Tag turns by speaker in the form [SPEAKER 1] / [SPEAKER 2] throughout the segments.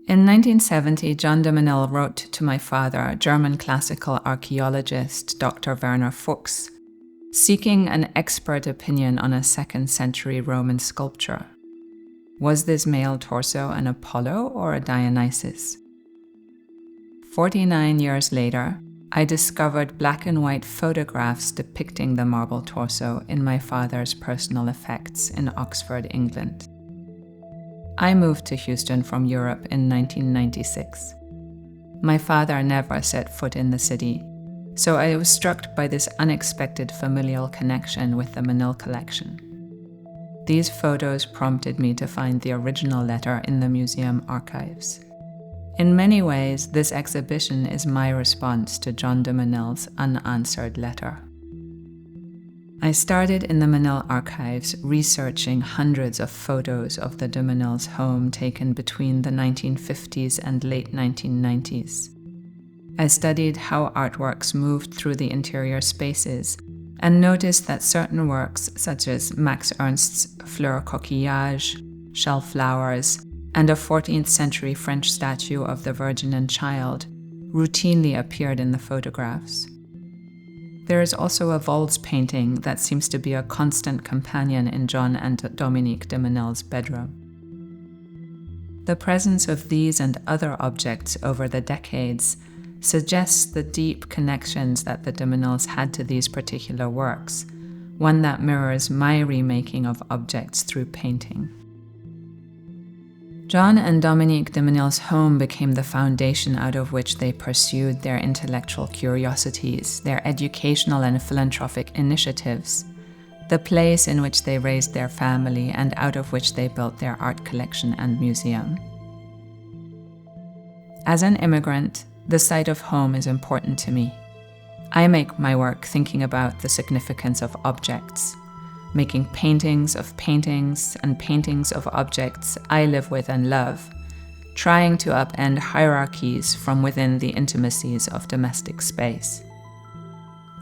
[SPEAKER 1] In 1970, John de Menil wrote to my father, German classical archaeologist Dr. Werner Fuchs, seeking an expert opinion on a 2nd century Roman sculpture. Was this male torso an Apollo or a Dionysus? 49 years later, I discovered black and white photographs depicting the marble torso in my father's personal effects in Oxford, England. I moved to Houston from Europe in 1996. My father never set foot in the city, so I was struck by this unexpected familial connection with the Menil collection. These photos prompted me to find the original letter in the museum archives. In many ways, this exhibition is my response to John de Menil's unanswered letter. I started in the Menil archives researching hundreds of photos of the de Menil's home taken between the 1950s and late 1990s. I studied how artworks moved through the interior spaces and noticed that certain works, such as Max Ernst's Fleur Coquillage, Shell Flowers, and a 14th century French statue of the Virgin and Child, routinely appeared in the photographs. There is also a Volz painting that seems to be a constant companion in John and Dominique de Menil's bedroom. The presence of these and other objects over the decades suggests the deep connections that the de Menils had to these particular works, one that mirrors my remaking of objects through painting. John and Dominique de Menil's home became the foundation out of which they pursued their intellectual curiosities, their educational and philanthropic initiatives, the place in which they raised their family and out of which they built their art collection and museum. As an immigrant, the sight of home is important to me. I make my work thinking about the significance of objects, making paintings of paintings and paintings of objects I live with and love, trying to upend hierarchies from within the intimacies of domestic space.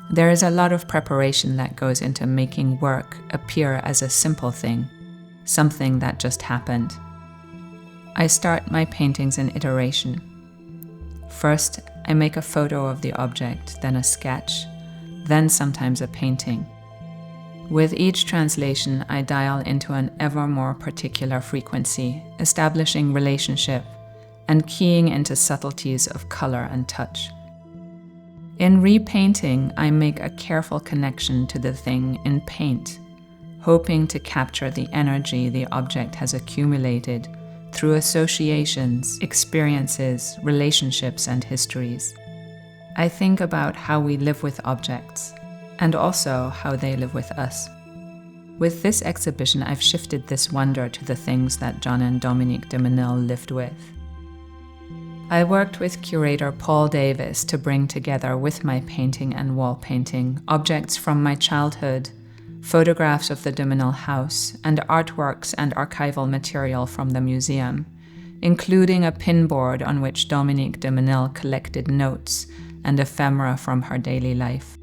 [SPEAKER 1] There is a lot of preparation that goes into making work appear as a simple thing, something that just happened. I start my paintings in iteration. First, I make a photo of the object, then a sketch, then sometimes a painting. With each translation, I dial into an ever more particular frequency, establishing relationship and keying into subtleties of color and touch. In repainting, I make a careful connection to the thing in paint, hoping to capture the energy the object has accumulated through associations, experiences, relationships, and histories. I think about how we live with objects, and also how they live with us. With this exhibition, I've shifted this wonder to the things that John and Dominique de Menil lived with. I worked with curator Paul Davis to bring together with my painting and wall painting objects from my childhood, photographs of the de Menil house, and artworks and archival material from the museum, including a pinboard on which Dominique de Menil collected notes and ephemera from her daily life.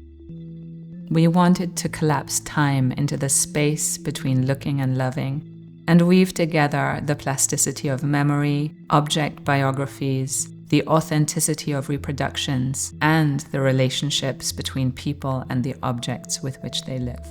[SPEAKER 1] We wanted to collapse time into the space between looking and loving, and weave together the plasticity of memory, object biographies, the authenticity of reproductions, and the relationships between people and the objects with which they live.